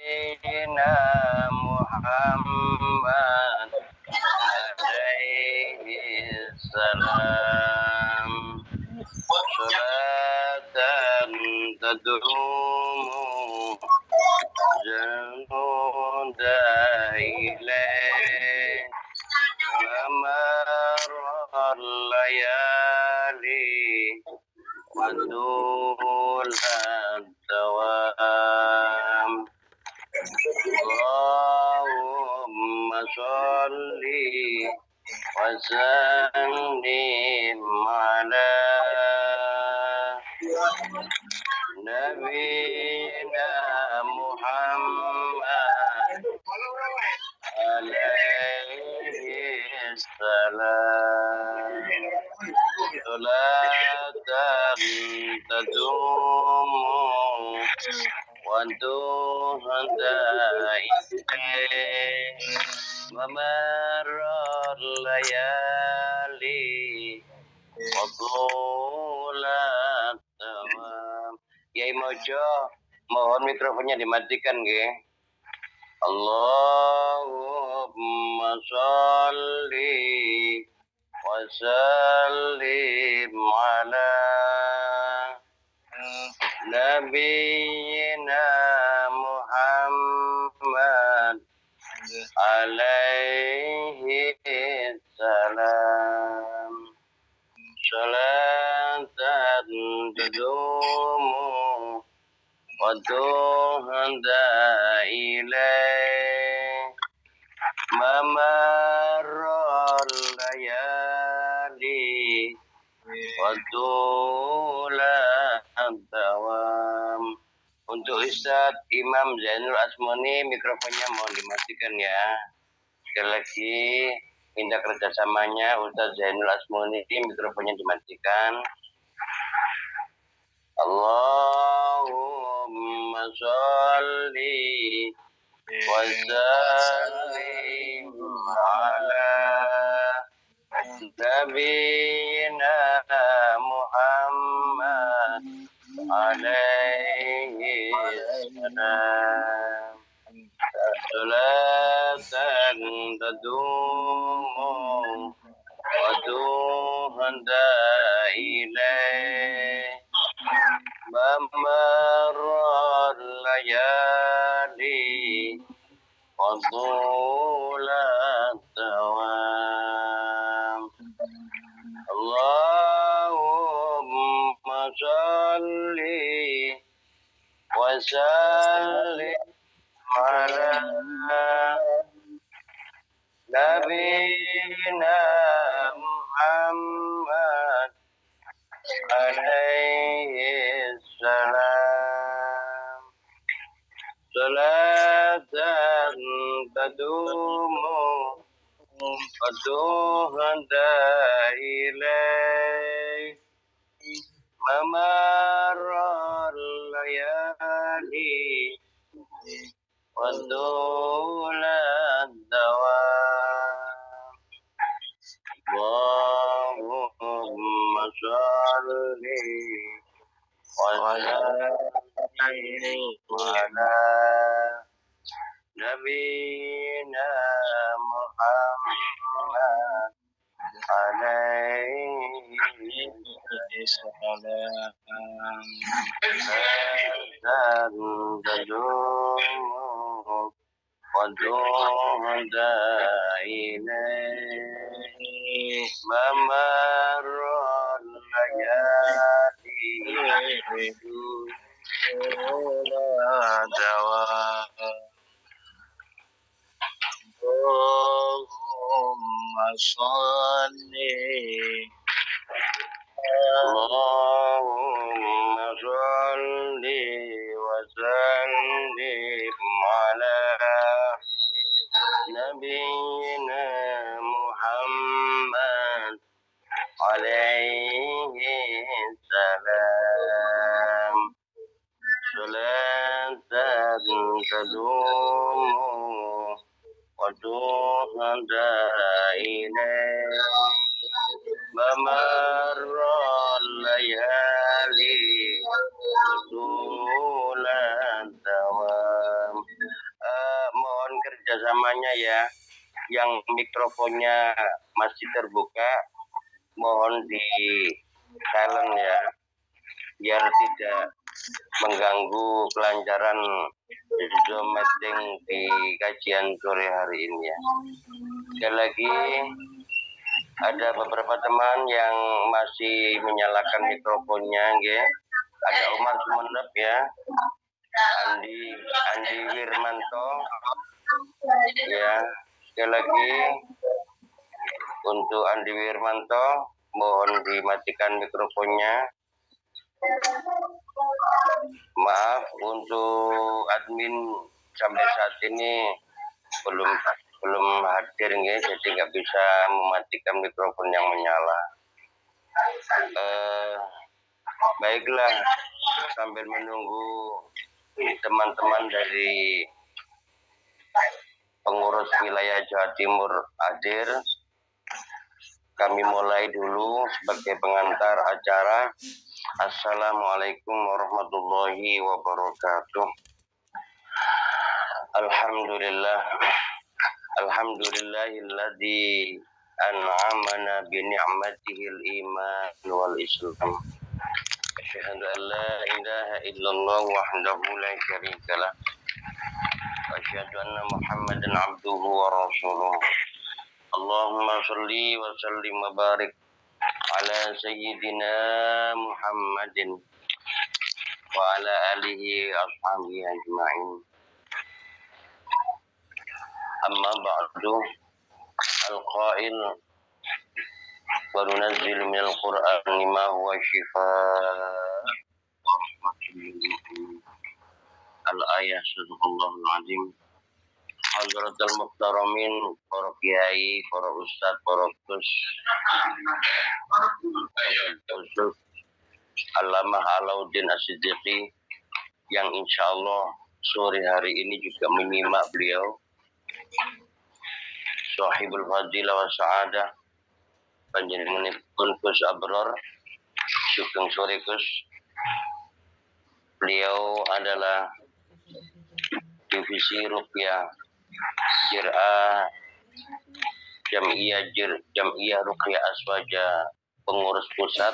Nabiina Muhammad alaihi salam. Salatan tadumu januda ilaih mamarral layali wadul dawam. Allahumma sholli wa sallim ala Nabiina Muhammad alaihi salam. Salatan tadumu wa tuhanda ilaih mamarral layali wa tulat tawam. Yai Mojo, mohon mikrofonnya dimatikan nggih. Allahumma sholli wa sallim ala Nabiina Muhammad alaihi salam. Salatan tadumu wa tuhanda ilaih mamarral layali wa tulat dawam. Untuk Ustadz Imam Zainul Asmoni, mikrofonnya mohon dimatikan ya. Sekali lagi minta kerjasamanya Ustadz Zainul Asmoni, mikrofonnya dimatikan. Allahumma sholli wa sallim ala Nabiina Muhammad alaihi salam. Salatan tadumu wa tuhanda ilaih mamarral layali wa tulat dawam. Allahumma sholli wa sallim ala Nabiina Muhammad alaihi salam. Salatan tadumu wa tuhanda ilaih mamarral layali wa tulat dawam. Allahumma sholli wa sallim ala Nabiina Muhammad alaihi salam. Dan tadumu wa tuhanda ilaih mamarral layali tulat dawam. Allahumma sholli Allahumma sholli wa sallim ala Nabiina Muhammad alaihi salam. Salatan tadumu wa tuhanda ilaih Mamarrol layali usulan tawam. Mohon kerjasamanya ya, yang mikrofonnya masih terbuka mohon di silent ya, biar tidak mengganggu kelancaran Zoom meeting di kajian sore hari ini ya. Sekali lagi, ada beberapa teman yang masih menyalakan mikrofonnya ya. Ada Umar Sumenep ya, Andi Wirmanto ya. Sekali lagi untuk Andi Wirmanto mohon dimatikan mikrofonnya. Maaf untuk admin sampai saat ini belum hadir ya, jadi nggak bisa mematikan mikrofon yang menyala. Baiklah, sambil menunggu teman-teman dari pengurus wilayah Jawa Timur hadir, kami mulai dulu sebagai pengantar acara. Assalamualaikum warahmatullahi wabarakatuh. Alhamdulillahilladzi an'amana bi ni'matihil iman wal islam. Asyhadu an la ilaha illallah wahdahu la syarikalah. Wa asyhadu anna Muhammadan abduhu wa rasuluh. Allahumma shalli wa sallim wa barik ala sayyidina Muhammadin wa ala alihi ashabihi ajma'in. Amma ba'du, al-qail wa nunazzilu minal qur'ani ma huwa shifaa wa rahmatul lil mu'minin. Al-ayah sadaqallahul azim. Hadratul muhtaramin, para kiai, para ustaz, para gus, khusus Allamah Alauddin As-Siddiqi yang insya Allah sore hari ini juga menyimak beliau, Sahibul Fadilah wa Sa'adah, panjenenganipun Gus Abror. Sugeng sore Gus. Beliau adalah divisi Ruqyah Jir'ah Jam'iyah Ruqyah Aswaja pengurus pusat,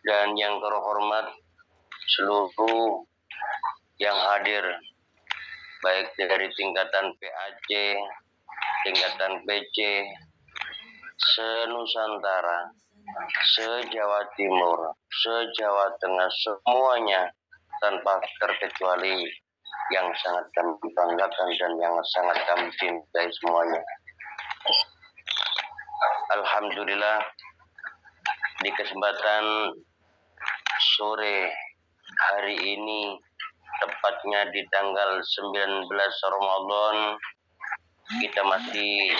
dan yang terhormat seluruh yang hadir baik dari tingkatan PAC, tingkatan PC, se-Nusantara, se-Jawa Timur, se-Jawa Tengah, semuanya tanpa terkecuali, yang sangat kami banggakan dan yang sangat kami cintai semuanya. Alhamdulillah, di kesempatan sore hari ini, tepatnya di tanggal 19 Ramadan, kita masih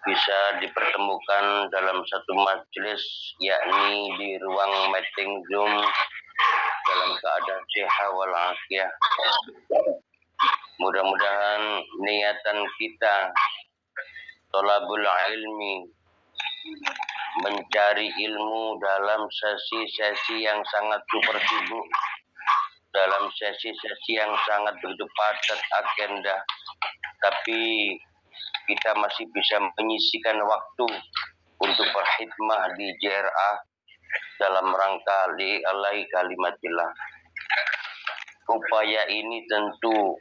bisa dipertemukan dalam satu majelis, yakni di ruang meeting Zoom dalam keadaan sehat walafiat. Mudah-mudahan niatan kita thalabul ilmi, mencari ilmu dalam sesi-sesi yang sangat super sibuk, dalam sesi-sesi yang sangat begitu padat agenda, tapi kita masih bisa menyisikan waktu untuk berkhidmah di JRA dalam rangka li'alai kalimatillah. Upaya ini tentu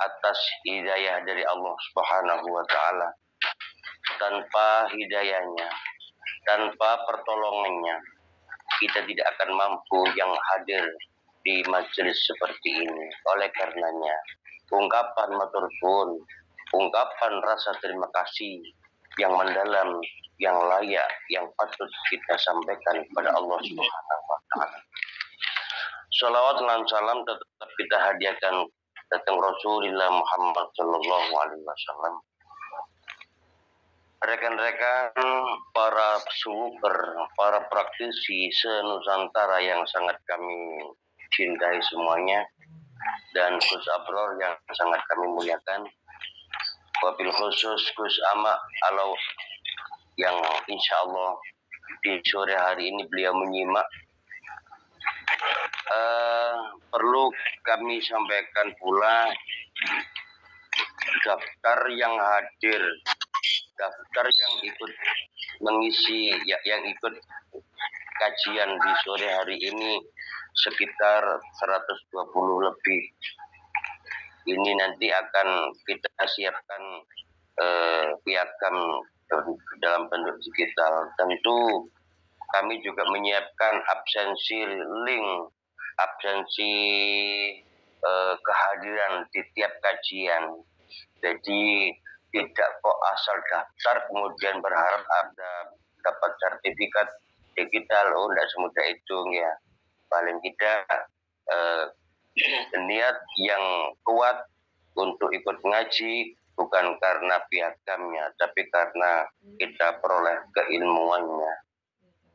atas hidayah dari Allah Subhanahu wa Ta'ala. Tanpa hidayahnya, tanpa pertolongannya, kita tidak akan mampu yang hadir di majelis seperti ini. Oleh karenanya, ungkapan matur suwun, ungkapan rasa terima kasih yang mendalam, yang layak, yang patut kita sampaikan kepada Allah Subhanahu wa Ta'ala. Salawat dan salam tetap kita hadiahkan datang Rasulullah Muhammad sallallahu alaihi wasallam. Rekan-rekan, para super, para praktisi se-Nusantara yang sangat kami cintai semuanya, dan Gus Abror yang sangat kami muliakan, wabil khusus Gus Ama Alau yang insya Allah di sore hari ini beliau menyimak. Perlu kami sampaikan pula daftar yang hadir, daftar yang ikut mengisi, yang ikut kajian di sore hari ini sekitar 120 lebih. Ini nanti akan kita siapkan piagam dalam bentuk digital. Tentu kami juga menyiapkan absensi link, absensi kehadiran di tiap kajian. Jadi tidak kok asal daftar kemudian berharap ada dapat sertifikat digital. Tidak semudah itu ya. Paling tidak niat yang kuat untuk ikut ngaji bukan karena piagamnya, tapi karena kita peroleh keilmuannya.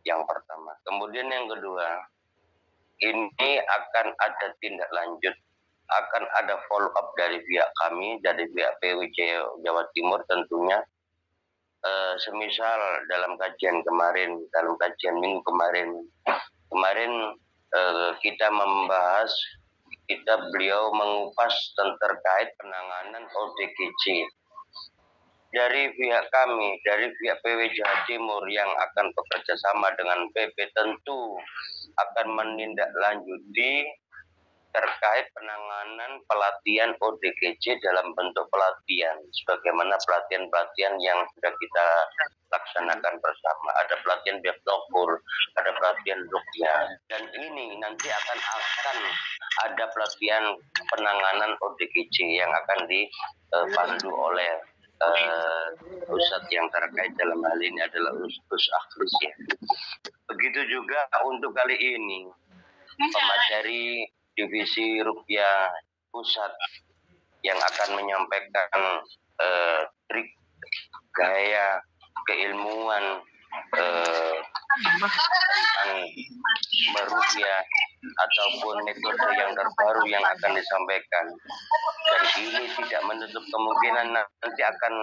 Yang pertama. Kemudian yang kedua, ini akan ada tindak lanjut, akan ada follow up dari pihak kami, dari pihak PWJ Jawa Timur tentunya. Semisal dalam kajian kemarin, dalam kajian minggu kemarin kita membahas, beliau mengupas terkait penanganan ODGJ. Dari pihak kami, dari pihak PW Jawa Timur yang akan bekerja sama dengan PP tentu akan menindaklanjuti terkait penanganan pelatihan ODGJ dalam bentuk pelatihan. Sebagaimana pelatihan-pelatihan yang sudah kita laksanakan bersama. Ada pelatihan bioptopur, ada pelatihan ruqyah. Dan ini nanti akan ada pelatihan penanganan ODGJ yang akan dipandu oleh Ustadz yang terkait dalam hal ini adalah Ustadz Akhris ya. Begitu juga untuk kali ini pemateri divisi Ruqyah Pusat yang akan menyampaikan trik, gaya, keilmuan tentang meruqyah ataupun metode yang terbaru yang akan disampaikan. Dan ini tidak menutup kemungkinan nanti akan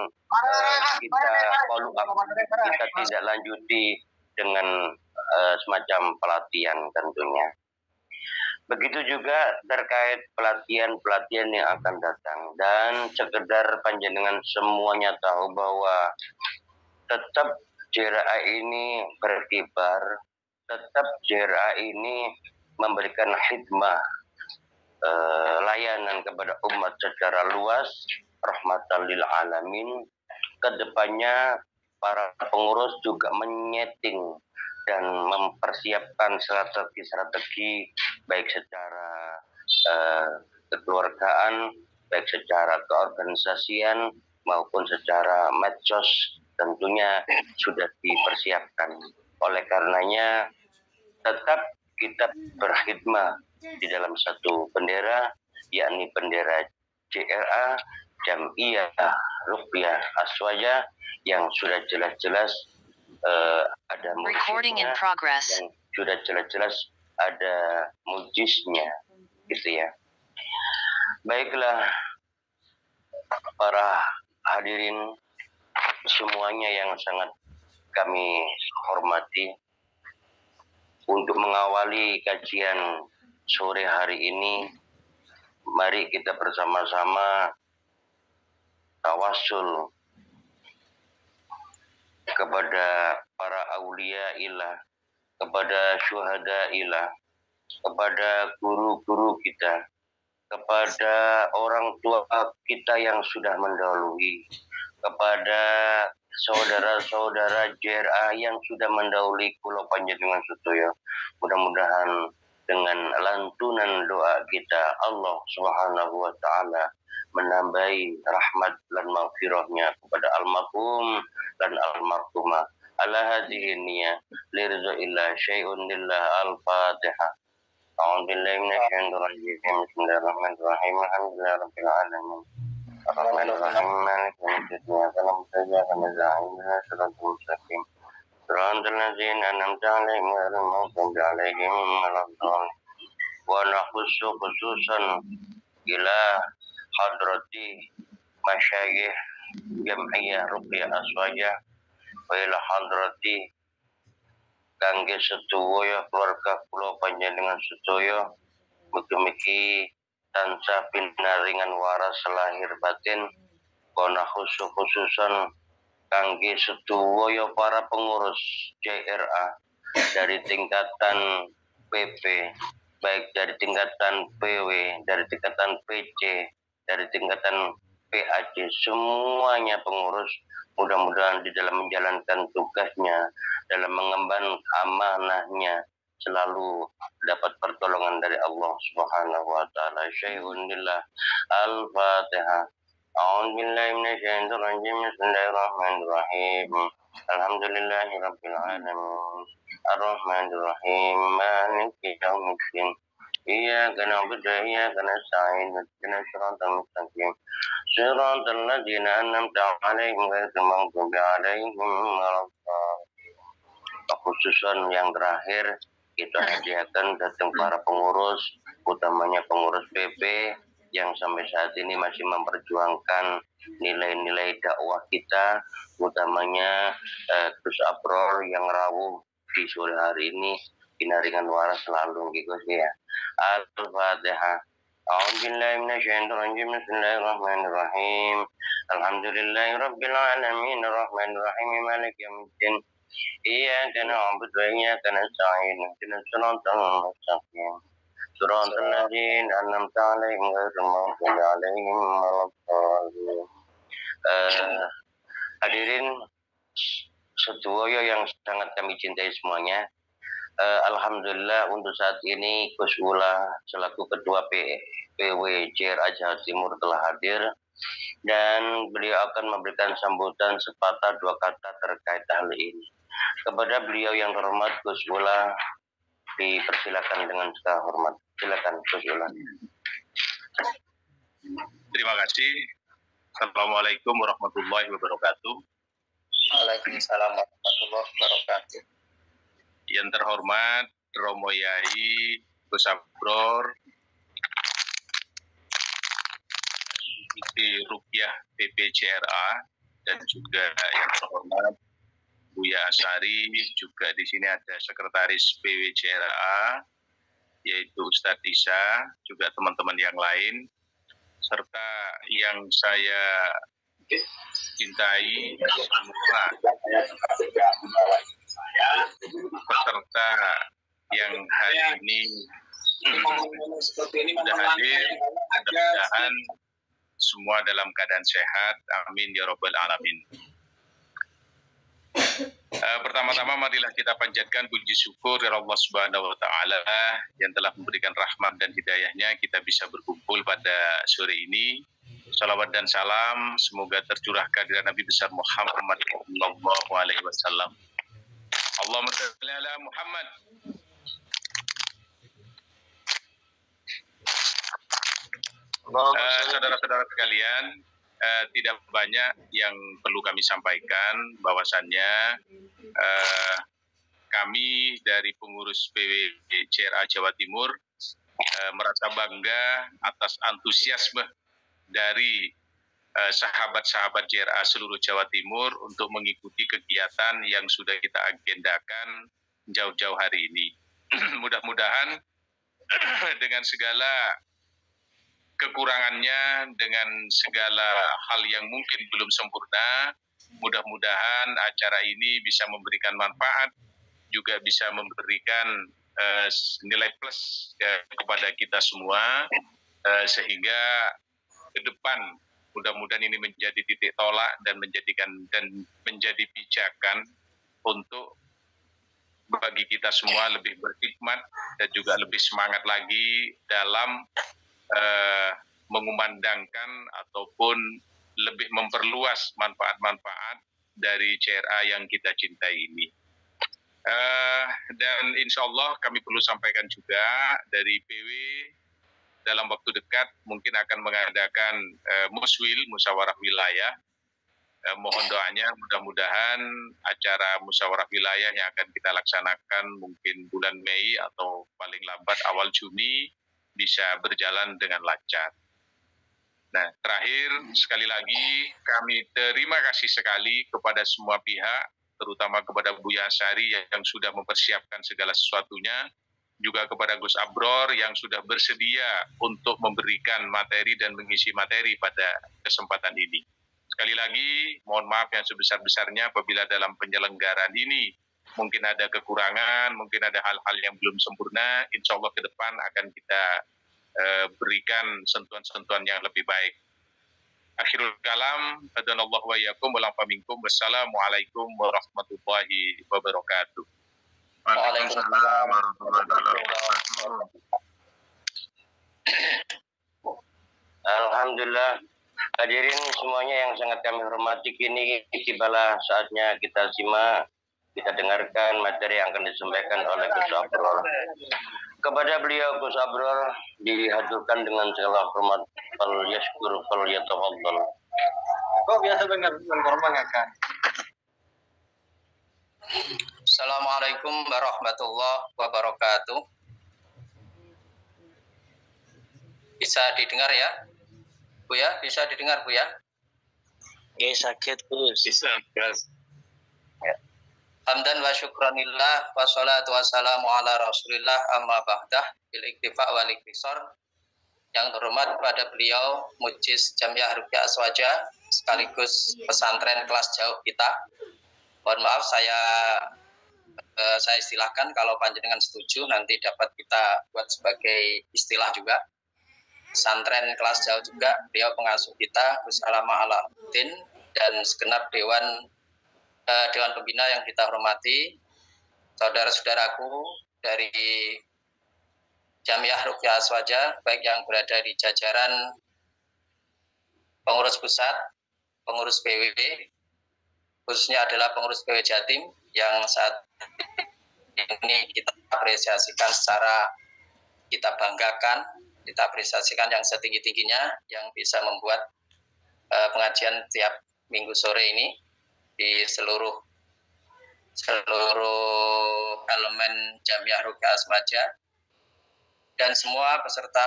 kita follow up, kita tidak lanjuti dengan semacam pelatihan tentunya. Begitu juga terkait pelatihan-pelatihan yang akan datang. Dan sekedar panjenengan semuanya tahu bahwa tetap JRA ini berkibar, tetap JRA ini memberikan khidmah, layanan kepada umat secara luas, rahmatan lil alamin. Kedepannya para pengurus juga menyeting dan mempersiapkan strategi-strategi baik secara kekeluargaan, baik secara keorganisasian maupun secara medsos tentunya sudah dipersiapkan. Oleh karenanya tetap kita berkhidmat di dalam satu bendera, yakni bendera JRA Jam'iyah Ruqyah Aswaja yang sudah jelas-jelas ada mujiznya, yang sudah jelas-jelas ada mujiznya, gitu ya. Baiklah para hadirin semuanya yang sangat kami hormati, untuk mengawali kajian sore hari ini, mari kita bersama-sama tawasul kepada para aulia ilah, kepada syuhada ilah, kepada guru-guru kita, kepada orang tua kita yang sudah mendahului, kepada saudara-saudara JRA yang sudah mendahului kula panjenengan sedaya. Mudah-mudahan dengan lantunan doa kita Allah Subhanahu wa taala menambahi rahmat dan maghfirahnya kepada almarhum dan almarhumah. Ala hadhihi niyah lirza illa syai'un lillah al-fatihah. A'udzu billahi minasyaitonir rajim. Bismillahirrahmanirrahim. Alhamdulillahi rabbil alamin. Ar-Rahmanir Rahim. Maliki yaumiddin. Iyyaka na'budu wa iyyaka nasta'in. Ihdinas siratal mustaqim. Siratal ladzina an'amta 'alaihim ghairil maghdubi 'alaihim waladdallin. Wa nakhussu khususan ila hadrati masyayikh Jam'iyah Ruqyah Aswaja wa ila hadrati kangge sedaya keluarga kula panjenengan sedaya mugi-mugi tansah pinaringan waras lahir batin kono khususan kangge sedaya para pengurus CRA dari tingkatan PP, baik dari tingkatan PW, dari tingkatan PC, dari tingkatan PAC, semuanya pengurus mudah-mudahan di dalam menjalankan tugasnya, dalam mengemban amanahnya, selalu dapat pertolongan dari Allah Subhanahu wa taala. Syai'unillah. Al-Fatihah. A'udzu billahi minasyaitonir rajim. Bismillahirrahmanirrahim. Alhamdulillahirabbil alamin. Ar-Rahmanir-Rahim. Maliki yaumiddin. Iyyaka na'budu wa iyyaka nasta'in. Ihdinas siratal mustaqim. Siratal ladzina an'amta 'alaihim ghairil maghdubi 'alaihim waladdallin. Khususan yang terakhir kita hadiahkan datang para pengurus, utamanya pengurus PP yang sampai saat ini masih memperjuangkan nilai-nilai dakwah kita, utamanya Gus Abror yang rawuh di sore hari ini pinaringan waras selalu gitu ya. Al-Fatihah. A'udzubillahi minasyaitonir rajim. Bismillahirrahmanirrahim. Alhamdulillahirabbil alamin arrahmanir rahim maliki yaumiddin. Iyyaka na'budu wa iyyaka nasta'in. Ihdinas siratal mustaqim. Siratal ladzina an'amta 'alaihim ghairil maghdubi 'alaihim waladdallin. Hadirin sedaya yang sangat kami cintai semuanya. Alhamdulillah untuk saat ini Gus Ula selaku Ketua PW CRA Jawa Timur telah hadir dan beliau akan memberikan sambutan sepatah dua kata terkait hal ini. Kepada beliau yang terhormat Gus Ula dipersilakan dengan segala hormat. Silakan Gus Ula. Terima kasih. Assalamualaikum warahmatullahi wabarakatuh. Waalaikumsalam warahmatullahi wabarakatuh. Yang terhormat Romo Yai Gus Abror, di Rupiah PP CRA, dan juga yang terhormat Buya Asari, juga di sini ada Sekretaris PW CRA, yaitu Ustadz Isa, juga teman-teman yang lain, serta yang saya cintai semua peserta yang hari ini sudah hadir. Mudah-mudahan semua dalam keadaan sehat. Amin ya rabbal alamin. Pertama-tama marilah kita panjatkan puji syukur kepada Allah Subhanahu wa taala yang telah memberikan rahmat dan hidayahnya kita bisa berkumpul pada sore ini. Salawat dan salam semoga tercurahkan kepada Nabi besar Muhammad sallallahu alaihi wasallam. Allahumma shalli ala Muhammad. Saudara-saudara sekalian, tidak banyak yang perlu kami sampaikan, bahwasannya kami dari pengurus PW CRA Jawa Timur merasa bangga atas antusiasme dari sahabat-sahabat CRA seluruh Jawa Timur untuk mengikuti kegiatan yang sudah kita agendakan jauh-jauh hari ini. Mudah-mudahan dengan segala kekurangannya, dengan segala hal yang mungkin belum sempurna, mudah-mudahan acara ini bisa memberikan manfaat, juga bisa memberikan nilai plus kepada kita semua, sehingga ke depan mudah-mudahan ini menjadi titik tolak dan menjadi pijakan untuk bagi kita semua lebih berkhidmat dan juga lebih semangat lagi dalam mengumandangkan ataupun lebih memperluas manfaat-manfaat dari CRA yang kita cintai ini. Dan insya Allah kami perlu sampaikan juga dari PW dalam waktu dekat mungkin akan mengadakan musyawarah wilayah. Mohon doanya mudah-mudahan acara musyawarah wilayah yang akan kita laksanakan mungkin bulan Mei atau paling lambat awal Juni bisa berjalan dengan lancar. Nah, terakhir sekali lagi kami terima kasih sekali kepada semua pihak terutama kepada Buya Asyari yang sudah mempersiapkan segala sesuatunya, juga kepada Gus Abror yang sudah bersedia untuk memberikan materi dan mengisi materi pada kesempatan ini. Sekali lagi, mohon maaf yang sebesar-besarnya apabila dalam penyelenggaraan ini mungkin ada kekurangan, mungkin ada hal-hal yang belum sempurna, insya Allah ke depan akan kita berikan sentuhan-sentuhan yang lebih baik. Akhirul kalam, hadanallahu wa iyyakum wa la minkum. Wassalamualaikum warahmatullahi wabarakatuh. Waalaikumsalam warahmatullahi wabarakatuh. Alhamdulillah. Hadirin semuanya yang sangat kami hormati, kini tibalah saatnya kita simak, kita dengarkan materi yang akan disampaikan oleh Gus Abror. Kepada beliau Gus Abror dihaturkan dengan segala hormat, fal yashkur fal yatafaddal. Kok biasa dengar kan? Assalamualaikum warahmatullahi wabarakatuh. Bisa didengar ya? Bu ya, bisa didengar Bu ya? Sakit Gus. Bisa, Gus. Hamdan wa syukranillah wa salatu wassalamu ala rasulillah amma ba'dah bil iktifa wal iktisar. Yang terhormat kepada beliau Mujiz Jamiah Ruqyah Aswaja sekaligus pesantren kelas jauh kita. Mohon maaf saya istilahkan, kalau panjenengan setuju nanti dapat kita buat sebagai istilah juga. Pesantren kelas jauh juga, beliau pengasuh kita Gus Alama Alauddin dan segenap Dewan Pembina yang kita hormati, saudara-saudaraku dari Jamiah Ruqyah Aswaja, baik yang berada di jajaran pengurus pusat, pengurus PWB, khususnya adalah pengurus PW Jatim yang saat ini kita apresiasikan secara kita banggakan, kita apresiasikan yang setinggi-tingginya yang bisa membuat pengajian tiap minggu sore ini di seluruh elemen Jamiah Ruqyah Aswaja dan semua peserta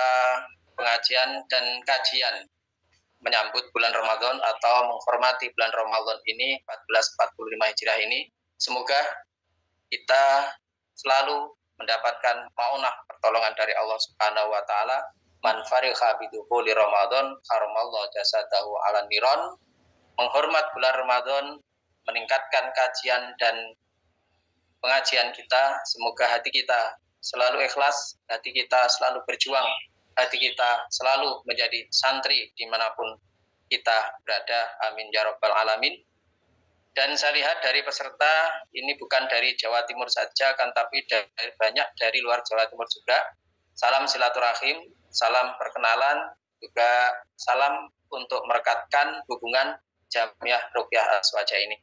pengajian dan kajian menyambut bulan Ramadan atau menghormati bulan Ramadan ini 1445 Hijriah ini. Semoga kita selalu mendapatkan maunah pertolongan dari Allah Subhanahu wa taala. Man fariha bidukhuli Ramadan haramallahu jasadahu ala niron. Menghormat bulan Ramadan, meningkatkan kajian dan pengajian kita, semoga hati kita selalu ikhlas, hati kita selalu berjuang, hati kita selalu menjadi santri dimanapun kita berada, amin ya rabbal alamin. Dan saya lihat dari peserta ini bukan dari Jawa Timur saja, kan tapi banyak dari luar Jawa Timur juga. Salam silaturahim, salam perkenalan, juga salam untuk merekatkan hubungan Jamiah Ruqyah Aswaja ini.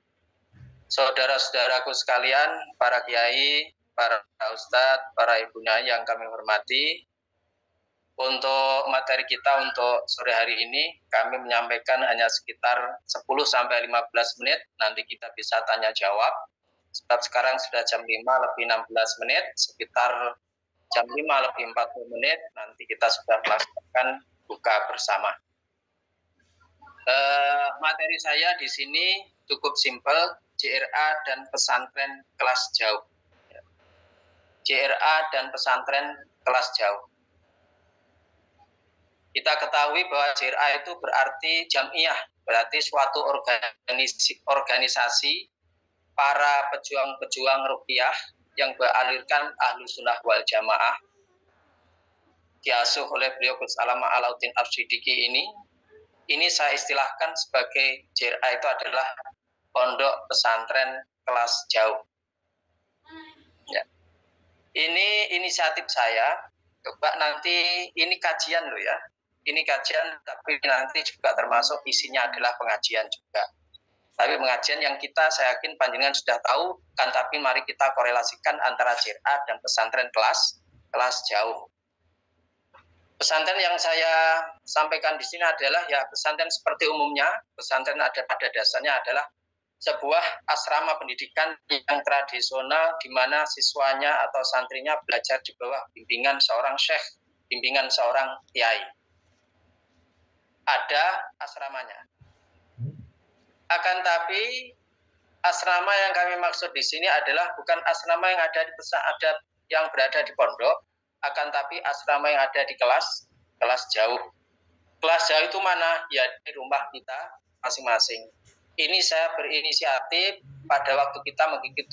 Saudara-saudaraku sekalian, para kiai, para ustadz, para ibunya yang kami hormati, untuk materi kita untuk sore hari ini kami menyampaikan hanya sekitar 10-15 menit, nanti kita bisa tanya jawab. Sebab sekarang sudah jam 5:16, sekitar jam 5:40 nanti kita sudah melaksanakan buka bersama. Materi saya di sini cukup simpel, JRA dan pesantren kelas jauh. JRA dan pesantren kelas jauh. Kita ketahui bahwa JRA itu berarti jamiah, berarti suatu organisasi para pejuang-pejuang ruqyah yang beralirkan Ahlus Sunnah wal Jamaah, diasuh oleh beliau Gus Alama Alauddin As-Siddiqi ini saya istilahkan sebagai JRA itu adalah pondok pesantren kelas jauh. Ya. Ini inisiatif saya, coba nanti ini kajian loh ya. Ini kajian, tapi nanti juga termasuk isinya adalah pengajian juga. Tapi pengajian yang saya yakin panjenengan sudah tahu, kan tapi mari kita korelasikan antara JRA dan pesantren kelas jauh. Pesantren yang saya sampaikan di sini adalah ya pesantren seperti umumnya, pesantren pada dasarnya adalah sebuah asrama pendidikan yang tradisional di mana siswanya atau santrinya belajar di bawah bimbingan seorang syekh, bimbingan seorang kiai. Ada asramanya. Akan tapi asrama yang kami maksud di sini adalah bukan asrama yang ada yang berada di pondok, akan tapi asrama yang ada di kelas jauh. Kelas jauh itu mana? Ya di rumah kita masing-masing. Ini saya berinisiatif pada waktu kita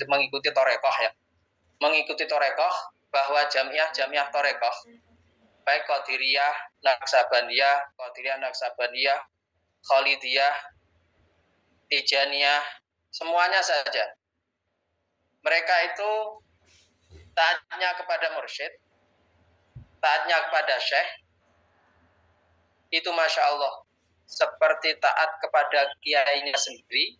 mengikuti Torekoh ya. Mengikuti Torekoh bahwa jamiah Torekoh, baik Qadiriyah, Naksabaniyah, Khalidiyah, Tijaniyah, semuanya saja. Mereka itu taatnya kepada mursyid, taatnya kepada syekh, itu Masya Allah, seperti taat kepada kiainya sendiri,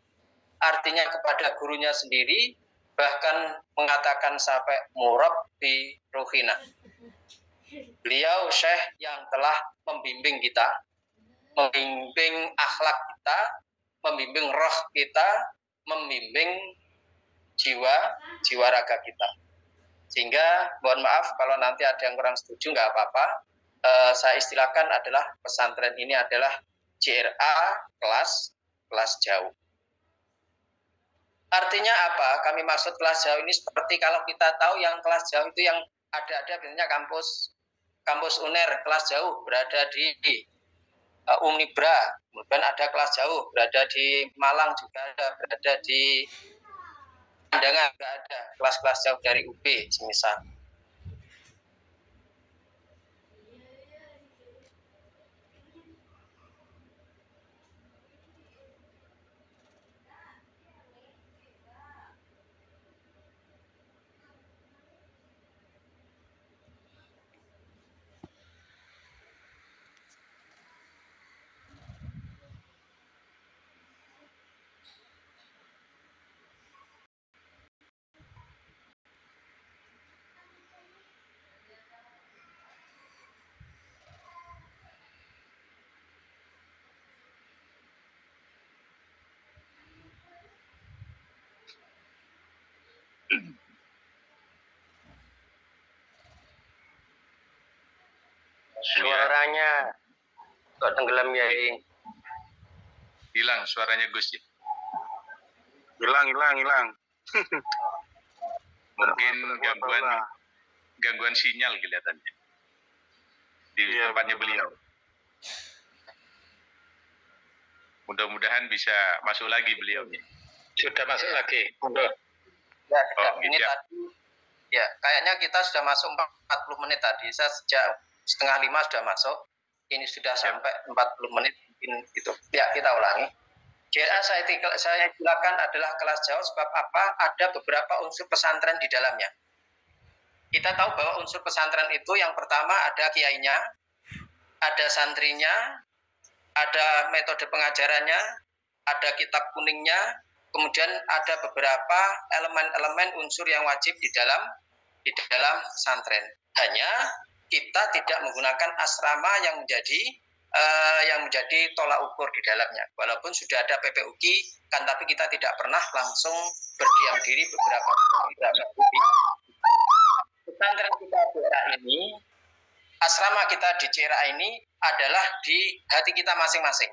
artinya kepada gurunya sendiri, bahkan mengatakan sampai murabbi ruhina. Beliau syekh yang telah membimbing kita, membimbing akhlak kita, membimbing roh kita, membimbing jiwa raga kita. Sehingga mohon maaf kalau nanti ada yang kurang setuju, nggak apa-apa. Saya istilahkan adalah pesantren ini adalah JRA kelas jauh. Artinya apa? Kami maksud kelas jauh ini seperti kalau kita tahu yang kelas jauh itu yang ada biasanya kampus UNER kelas jauh berada di Unibra, kemudian ada kelas jauh berada di Malang juga ada, berada di Pandangan juga ada kelas-kelas jauh dari UB semisal. Suaranya kok tenggelam ya? Hilang suaranya Gus ya. Hilang. Mungkin gangguan sinyal kelihatannya di tempatnya beliau. Mudah-mudahan bisa masuk lagi beliau. Sudah masuk lagi. Ya, ini tadi ya kayaknya kita sudah masuk 40 menit tadi. Saya sejak 4:30 sudah masuk. Ini sudah sampai 40 menit mungkin itu. Ya, kita ulangi. JRA saya silakan adalah kelas jauh sebab apa? Ada beberapa unsur pesantren di dalamnya. Kita tahu bahwa unsur pesantren itu yang pertama ada kiainya, ada santrinya, ada metode pengajarannya, ada kitab kuningnya, kemudian ada beberapa elemen-elemen unsur yang wajib di dalam pesantren. Hanya kita tidak menggunakan asrama yang menjadi tolak ukur di dalamnya. Walaupun sudah ada PPUGI, kan tapi kita tidak pernah langsung berdiam diri beberapa bulan. Pesantren kita JRA ini, asrama kita di JRA ini adalah di hati kita masing-masing.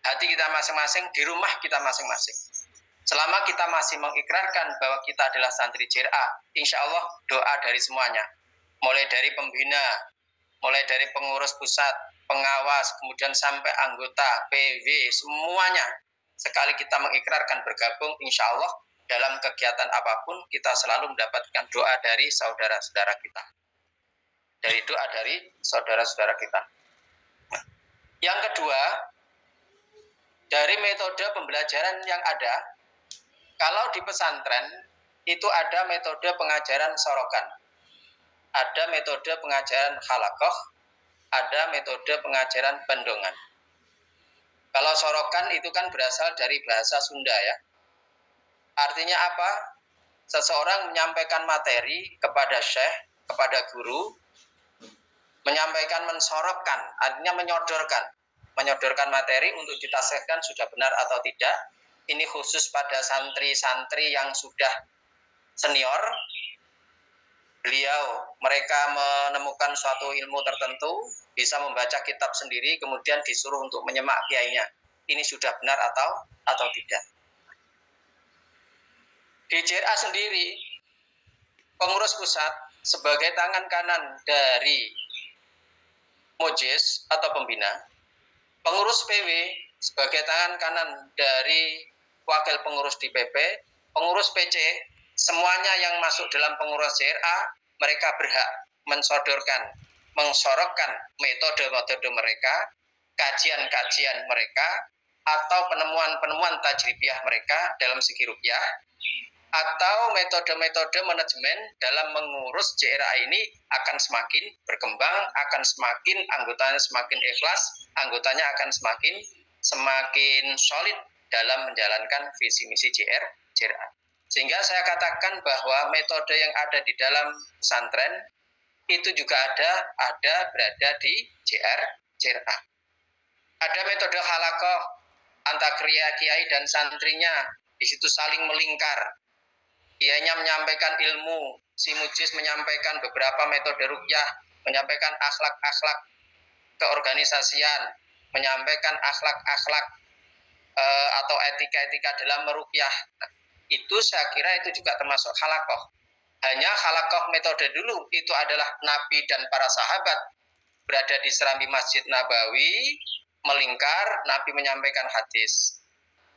Hati kita masing-masing, di rumah kita masing-masing. Selama kita masih mengikrarkan bahwa kita adalah santri JRA, insya Allah doa dari semuanya. Mulai dari pembina, mulai dari pengurus pusat, pengawas, kemudian sampai anggota, PW, semuanya. Sekali kita mengikrarkan bergabung, insya Allah dalam kegiatan apapun kita selalu mendapatkan doa dari saudara-saudara kita. Doa dari saudara-saudara kita. Yang kedua, dari metode pembelajaran yang ada, kalau di pesantren itu ada metode pengajaran sorokan, ada metode pengajaran halakoh, ada metode pengajaran bendongan. Kalau sorokan itu kan berasal dari bahasa Sunda ya. Artinya apa? Seseorang menyampaikan materi kepada syekh, kepada guru, menyampaikan mensorokkan, artinya menyodorkan materi untuk ditasihkan sudah benar atau tidak. Ini khusus pada santri-santri yang sudah senior. Mereka menemukan suatu ilmu tertentu, bisa membaca kitab sendiri, kemudian disuruh untuk menyemak kiainya. Ini sudah benar atau tidak. Di JRA sendiri, pengurus pusat sebagai tangan kanan dari Mojis atau pembina, pengurus PW sebagai tangan kanan dari wakil pengurus di PP, pengurus PC, semuanya yang masuk dalam pengurus JRA, mereka berhak mengsorokkan metode-metode mereka, kajian-kajian mereka, atau penemuan-penemuan tajribiah mereka dalam segi rukyah, atau metode-metode manajemen dalam mengurus JRA ini akan semakin berkembang, akan semakin anggotanya semakin ikhlas, anggotanya akan semakin solid dalam menjalankan visi misi JRA. Sehingga saya katakan bahwa metode yang ada di dalam pesantren itu juga berada di JRA. Ada metode halakoh antara kiai dan santrinya, di situ saling melingkar. Kiainya menyampaikan ilmu, si Mujis menyampaikan beberapa metode rukyah, menyampaikan akhlak-akhlak keorganisasian, menyampaikan akhlak-akhlak atau etika-etika dalam merukyah. Itu saya kira itu juga termasuk halakoh. Hanya halakoh metode dulu itu adalah Nabi dan para sahabat berada di serambi Masjid Nabawi, melingkar, Nabi menyampaikan hadis.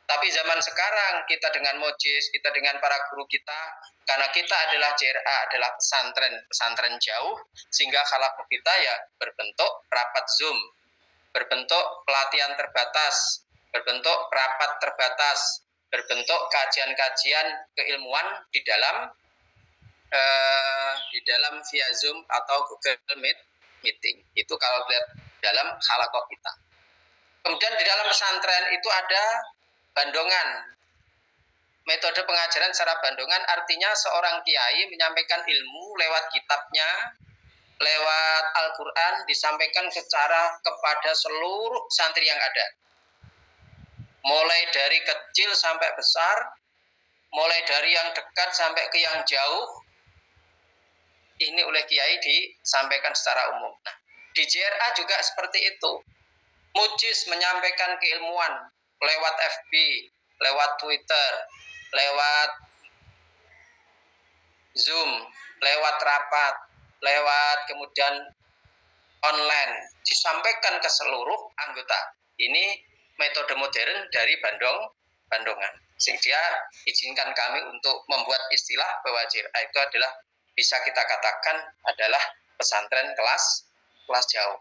Tapi zaman sekarang kita dengan Mojis, kita dengan para guru kita, karena kita adalah JRA, adalah pesantren jauh, sehingga halakoh kita ya berbentuk rapat Zoom, berbentuk pelatihan terbatas, berbentuk rapat terbatas, berbentuk kajian-kajian keilmuan di dalam via Zoom atau Google Meeting. Itu kalau lihat dalam halakoh kita. Kemudian di dalam pesantren itu ada bandongan. Metode pengajaran secara bandongan artinya seorang kiai menyampaikan ilmu lewat kitabnya, lewat Al-Quran, disampaikan secara kepada seluruh santri yang ada. Mulai dari kecil sampai besar, mulai dari yang dekat sampai ke yang jauh, ini oleh kiai disampaikan secara umum. Nah, di JRA juga seperti itu. Mujis menyampaikan keilmuan lewat FB, lewat Twitter, lewat Zoom, lewat rapat, lewat kemudian online, disampaikan ke seluruh anggota. Ini metode modern dari bandongan. Sehingga izinkan kami untuk membuat istilah bahwa JRA itu adalah, bisa kita katakan adalah pesantren kelas jauh.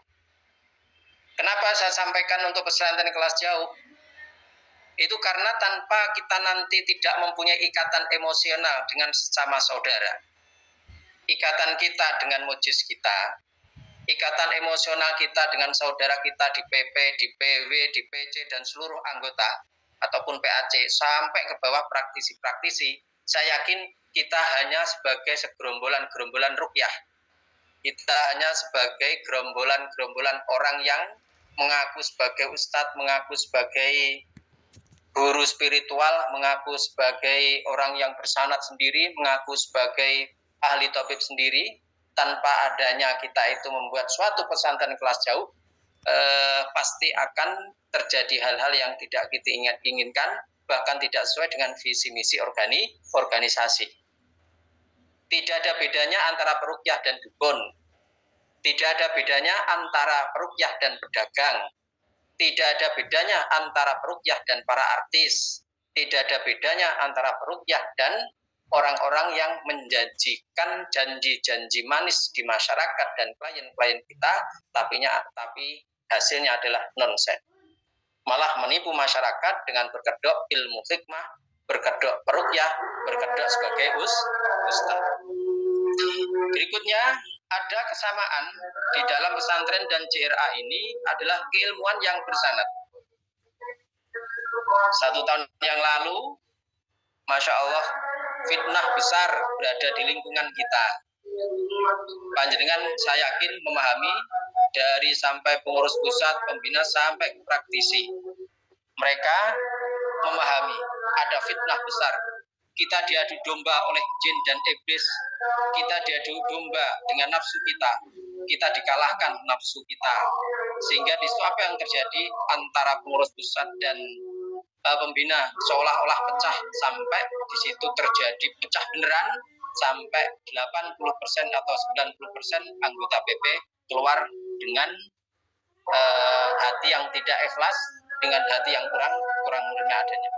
Kenapa saya sampaikan untuk pesantren kelas jauh? Itu karena tanpa kita nanti tidak mempunyai ikatan emosional dengan sesama saudara, ikatan kita dengan Mujis kita, ikatan emosional kita dengan saudara kita di PP, di PW, di PC, dan seluruh anggota, ataupun PAC, sampai ke bawah praktisi-praktisi, saya yakin kita hanya sebagai segerombolan-gerombolan rukyah. Kita hanya sebagai gerombolan-gerombolan orang yang mengaku sebagai ustadz, mengaku sebagai guru spiritual, mengaku sebagai orang yang bersanad sendiri, mengaku sebagai ahli tauhid sendiri. Tanpa adanya kita itu membuat suatu pesantren kelas jauh, pasti akan terjadi hal-hal yang tidak kita inginkan, bahkan tidak sesuai dengan visi misi organisasi. Tidak ada bedanya antara perukyah dan dukun. Tidak ada bedanya antara perukyah dan pedagang. Tidak ada bedanya antara perukyah dan para artis. Tidak ada bedanya antara perukyah dan orang-orang yang menjanjikan janji-janji manis di masyarakat dan klien-klien kita, tapi hasilnya adalah nonsen. Malah menipu masyarakat dengan berkedok ilmu hikmah, berkedok perukyah, berkedok sebagai ustaz. Berikutnya, ada kesamaan di dalam pesantren dan JRA ini adalah keilmuan yang bersanad. 1 tahun yang lalu, Masya Allah, fitnah besar berada di lingkungan kita. Panjenengan saya yakin memahami dari sampai pengurus pusat, pembina sampai praktisi. Mereka memahami ada fitnah besar. Kita diadu domba oleh jin dan iblis. Kita diadu domba dengan nafsu kita. Kita dikalahkan nafsu kita. Sehingga di situ apa yang terjadi antara pengurus pusat dan pembina seolah-olah pecah sampai di situ terjadi pecah beneran sampai 80% atau 90% anggota PP keluar dengan hati yang tidak ikhlas, dengan hati yang kurang menerima adanya.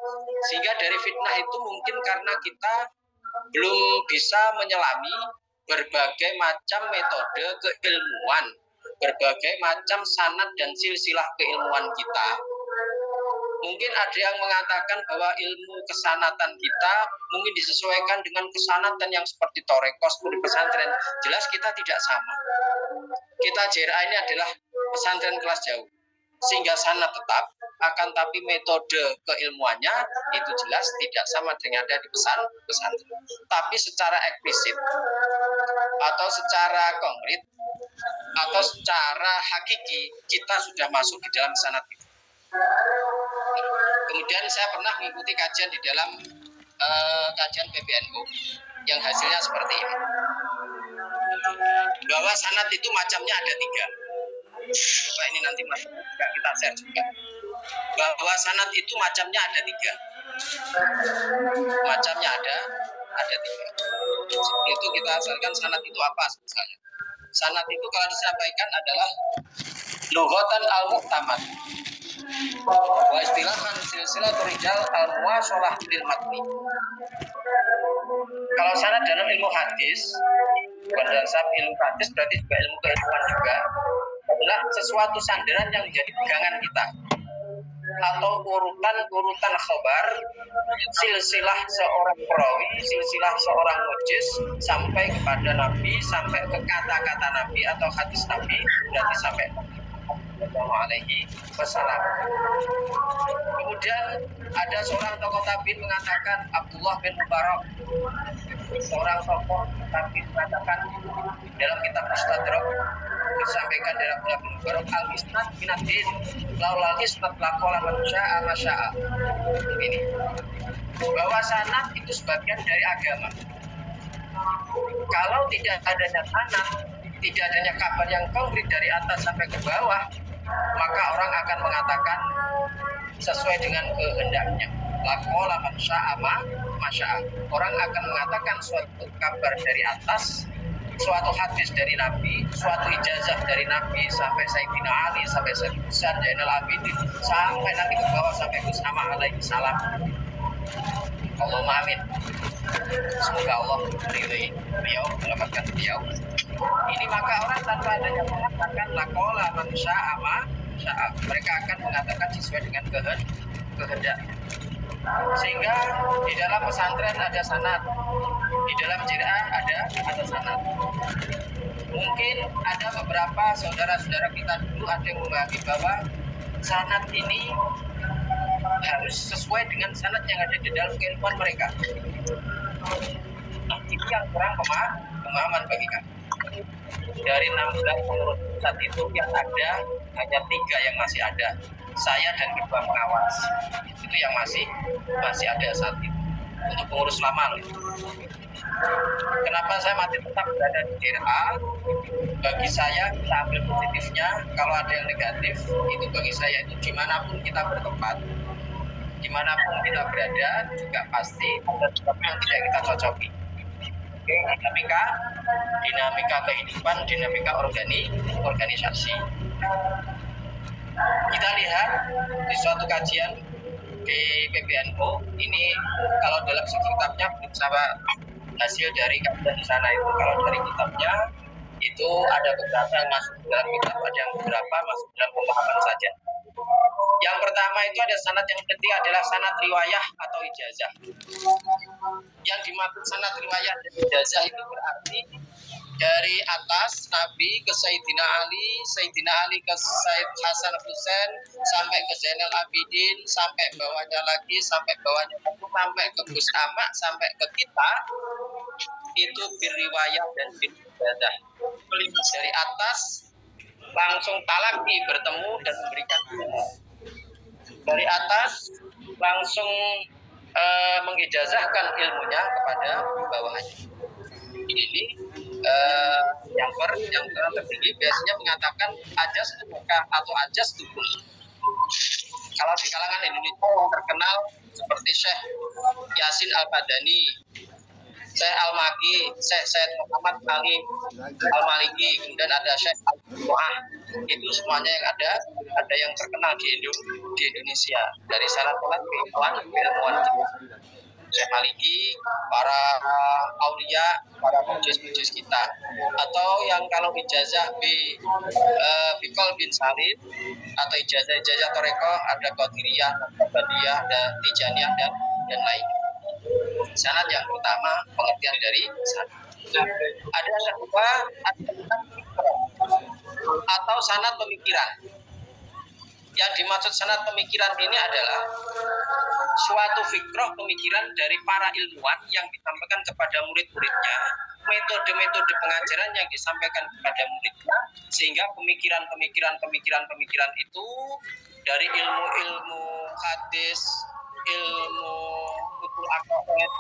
Sehingga dari fitnah itu mungkin karena kita belum bisa menyelami berbagai macam metode keilmuan, berbagai macam sanad dan silsilah keilmuan kita. Mungkin ada yang mengatakan bahwa ilmu kesanatan kita mungkin disesuaikan dengan kesanatan yang seperti torekos di pesantren. Jelas kita tidak sama. Kita JRA ini adalah pesantren kelas jauh, sehingga sanad tetap, akan tapi metode keilmuannya itu jelas tidak sama dengan ada di pesantren. Tapi secara eksplisit atau secara konkret atau secara hakiki kita sudah masuk di dalam sanad itu. Kemudian saya pernah mengikuti kajian di dalam kajian PBNU yang hasilnya seperti ini, bahwa sanad itu macamnya ada 3. Coba ini nanti kita share juga, bahwa sanad itu macamnya ada 3. Macamnya ada 3. Sebelum itu kita asalkan sanad itu apa misalnya. Sanad itu kalau disampaikan adalah lughatan al-mu'tamad wa istilahan silsilatul rijal al-muwasalah lil matni. Kalau sanad dalam ilmu hadis, berdasar ilmu hadis berarti juga ilmu keilmuan juga, adalah sesuatu sandaran yang menjadi pegangan kita, atau urutan khabar, silsilah seorang perawi, silsilah seorang mujiz sampai kepada Nabi, sampai ke kata-kata Nabi atau hadis Nabi, berarti sampai Sallallahu alaihi wasallam. Kemudian ada seorang tokoh tabi'in mengatakan, Abdullah bin Mubarak, seorang tokoh tabi'in mengatakan dalam kitab Mustadrak, disampaikan dalam kitab Mubarak, al-isnad minad-din, laulal isnad laqala man syaa ma syaa. Ini bahwa sanad itu sebagian dari agama. Kalau tidak adanya sanad, tidak adanya kabar yang konkret dari atas sampai ke bawah, maka orang akan mengatakan sesuai dengan kehendaknya. Laqala man syaa ma syaa. Orang akan mengatakan suatu kabar dari atas, suatu hadis dari Nabi, suatu ijazah dari Nabi sampai Sayyidina Ali, sampai Sayyidina Zainal Abidin, sampai nanti ke bawah sampai Gus Nama alaihi salam. Allahumma amin. Semoga Allah meridhai beliau, menyelamatkan beliau. Ini maka orang tanpa adanya mengatakan laqala man syaa ma syaa, mereka akan mengatakan sesuai dengan kehendak. Sehingga di dalam pesantren ada sanad, di dalam JRA ada sanad. Mungkin ada beberapa saudara-saudara kita dulu ada yang memahami bahwa sanad ini harus sesuai dengan sanad yang ada di dalam keilmuan mereka. Nah, ini yang kurang pemahaman bagi kami. Dari 16 pengurus pusat itu yang ada hanya 3 yang masih ada, saya dan ketua pengawas itu yang masih ada saat itu, untuk pengurus lama loh. Kenapa saya masih tetap berada di JRA? Bagi saya kita ambil positifnya, kalau ada yang negatif itu bagi saya itu dimanapun kita bertempat, dimanapun kita berada juga pasti ada sesuatu yang tidak kita cocoki. Dinamika kehidupan, dinamika organisasi. Kita lihat di suatu kajian di PBNU ini, kalau dalam kitabnya belum sama hasil dari kajian di sana itu. Kalau dari kitabnya itu ada beberapa yang masuk dalam kitab, ada yang beberapa masuk dalam pemahaman saja. Yang pertama itu ada sanad yang ketiga adalah sanad riwayah atau ijazah. Yang dimaksud sanad riwayah dan ijazah itu berarti dari atas Nabi ke Sayyidina Ali ke Sayyid Hasan Husain, sampai ke Zainal Abidin, sampai bawahnya lagi, sampai bawahnya lagi, sampai ke Gus Amak, sampai ke kita, itu birriwayah dan birrijazah. Dari atas langsung talaki, bertemu dan memberikan ilmu. Dari atas langsung mengijazahkan ilmunya kepada bawahnya. Ini yang tertinggi biasanya mengatakan ajas tukah atau ajas tubuh. Kalau di kalangan Indonesia yang terkenal seperti Syekh Yasin Al-Badani, Syekh Al-Maki, Syekh Muhammad Ali Al-Maliki, kemudian ada Syekh Al-Mu'ah, itu semuanya yang ada yang terkenal di Indonesia dari sanad-sanad keilmuan Syekh Maliki, para aulia, para mujis kita, atau yang kalau ijazah Bikol bin Salim atau ijazah toreko ada Qadiriyah, Qadiriyah, ada Tijaniyah dan lain. Sanad yang pertama pengertian dari sanad. Ada yang kedua atau sanad pemikiran. Yang dimaksud sanad pemikiran ini adalah suatu fikroh pemikiran dari para ilmuwan yang disampaikan kepada murid-muridnya, metode-metode pengajaran yang disampaikan kepada muridnya, sehingga pemikiran itu dari ilmu hadis, ilmu utul aqaid,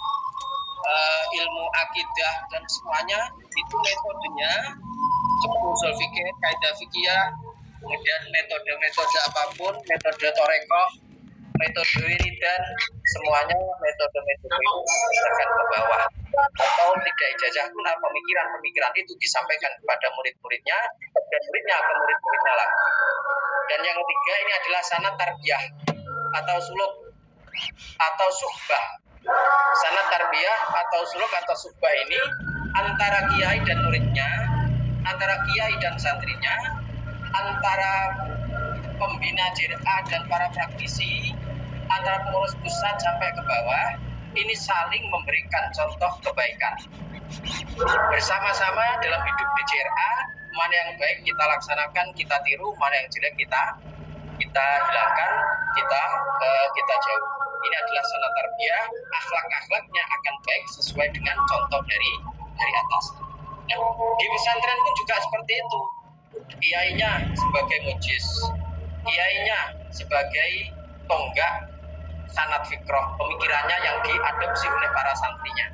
ilmu akidah dan semuanya itu metodenya seperti usul fikih, kaidah fikih, kemudian metode-metode apapun, metode toreko, metode wiridan, semuanya metode-metode itu diserahkan ke bawah. Atau tidak ijazah pun pemikiran itu disampaikan kepada murid-muridnya dan muridnya ke murid-muridnya lagi. Dan yang ketiga ini adalah sanad tarbiyah atau suluk atau suhbah. Sanad tarbiyah atau suluk atau suhbah ini antara kiai dan muridnya, antara kiai dan santrinya, antara pembina JRA dan para praktisi, antara pengurus pusat sampai ke bawah, ini saling memberikan contoh kebaikan. Bersama-sama dalam hidup di JRA, mana yang baik kita laksanakan, kita tiru, mana yang jelek kita hilangkan, kita jauh. Ini adalah sanad tarbiyah, akhlak-akhlaknya akan baik sesuai dengan contoh dari atas. Nah, di pesantren pun juga seperti itu. Kiainya sebagai mujis, kiainya sebagai tonggak sanad fikroh, pemikirannya yang diadopsi oleh para santrinya.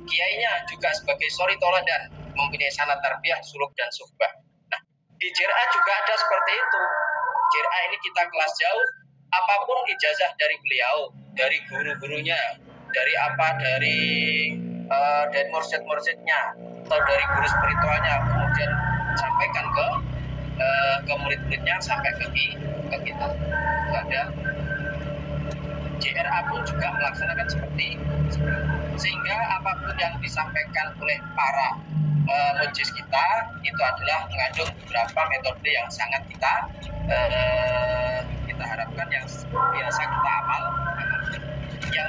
Kiainya juga sebagai suri toladan, mempunyai sanad tarbiyah, suluk dan suhbah. Nah, di JRA juga ada seperti itu. JRA ini kita kelas jauh, apapun ijazah dari beliau, dari guru-gurunya, dari mursyid-mursyidnya, atau dari guru spiritualnya, kemudian sampaikan ke murid-muridnya, sampai ke kita. Ada JRA pun juga melaksanakan seperti sehingga apapun yang disampaikan oleh para mujis kita itu adalah mengandung beberapa metode yang sangat kita harapkan, yang biasa kita amal. Yang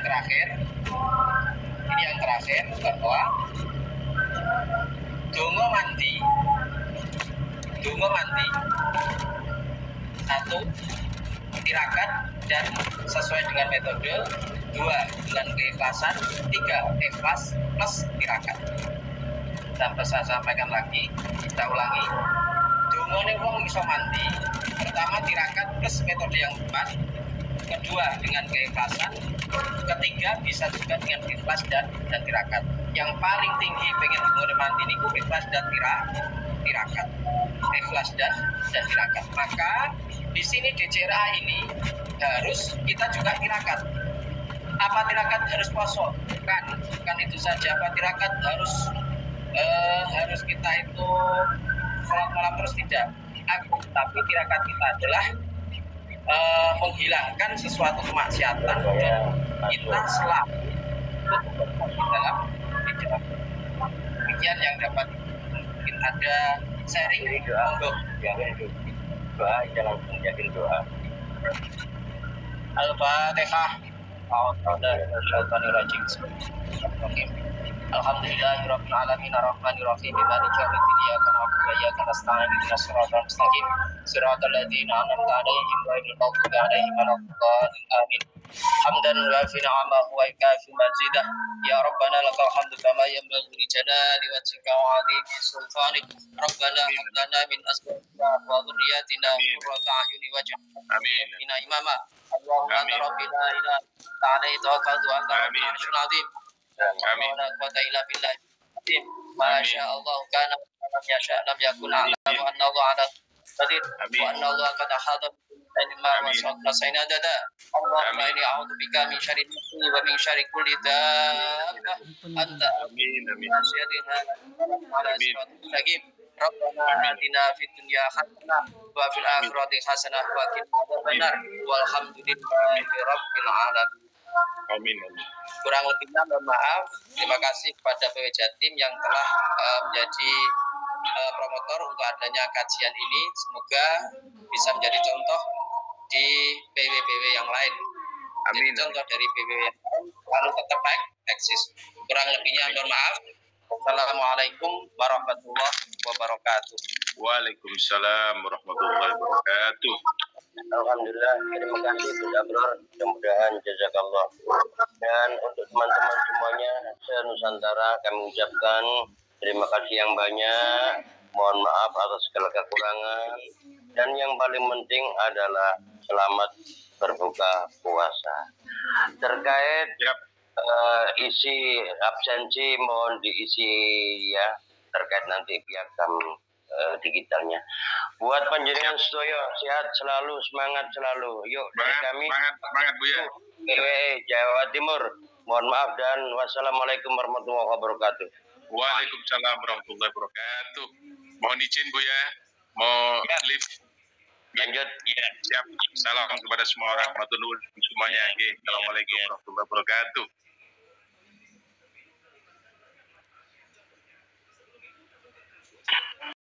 terakhir bahwa dongo mandi 1 tirakat dan sesuai dengan metode, 2 dengan keikhlasan, 3 ikhlas plus tirakat. Sampai saya sampaikan lagi, kita ulangi. Dungone wong iso mandi, pertama tirakat plus metode yang tepat, kedua dengan keikhlasan, ketiga bisa juga dengan ikhlas dan tirakat. Yang paling tinggi pengen dungone mandi niku ikhlas dan tirakat. Ikhlas dan tirakat. Maka di sini di JRA ini harus kita juga tirakat. Apa tirakat harus poso? Bukan itu saja. Apa tirakat harus kita itu sholat malam terus, tidak. Tapi tirakat kita adalah menghilangkan sesuatu kemaksiatan dan kita selalu dalam hidup. Demikian yang dapat mungkin ada sharing untuk doa, jangan langsung yakin doa. Al-Fatihah. A'udzubillahi Alhamdulillahirabbil alamin arrahmanir rahim maliki yaumiddin iyyaka na'budu wa iyyaka nasta'in ihdinas siratal mustaqim siratal ladzina an'amta 'alaihim ghairil maghdubi 'alaihim waladdallin amin. Hamdan wa fi ni'amahu wa kafi mazidah ya rabbana lakal hamdu kama yanbaghi li jalali wajhika wa 'azimi sultanik. Rabbana hab lana min azwajina wa dhurriyyatina qurrata a'yunin waj'alna lil imama. Allahumma anta rabbina ilaha illa anta tawakkaltu 'ala al-'arsyil 'azim. Amin. Masya Allah kana lam yasha lam yakun a'lamu anna Allah ala qadir wa anna Allah qad ahata ما وصلنا سينا دادا اللهم إني أعوذ بك من شر نفسي ومن شر كل دابة أنت Amin, amin. ناصيتها على صراط مستقيم ربنا آتنا في الدنيا حسنة وفي الآخرة حسنة وقنا عذاب النار والحمد لله رب العالمين. Amin, amin. Kurang lebihnya mohon maaf. Terima kasih kepada PW Jatim yang telah menjadi promotor untuk adanya kajian ini. Semoga bisa menjadi contoh di PW-PW yang lain. Amin. Jadi contoh dari PW yang lain lalu tetap baik eksis. Kurang lebihnya mohon maaf. Wassalamualaikum warahmatullahi wabarakatuh. Waalaikumsalam warahmatullahi wabarakatuh. Alhamdulillah, terima kasih Bunda Bror. Mudah-mudahan jazakallah. Dan untuk teman-teman semuanya se-Nusantara kami ucapkan terima kasih yang banyak. Mohon maaf atas segala kekurangan. Dan yang paling penting adalah selamat berbuka puasa. Terkait isi absensi mohon diisi ya, terkait nanti piagam digitalnya. Buat panjenengan sedaya sehat selalu, semangat selalu. Yuk dari kami Semangat Buya. PWE Jawa Timur. Mohon maaf dan wassalamualaikum warahmatullahi wabarakatuh. Waalaikumsalam warahmatullahi wabarakatuh. Mohon izin Buya, mau live. Lanjut. Ya, siap. Salam kepada semua orang. Matur nuwun semuanya. Assalamualaikum warahmatullahi wabarakatuh.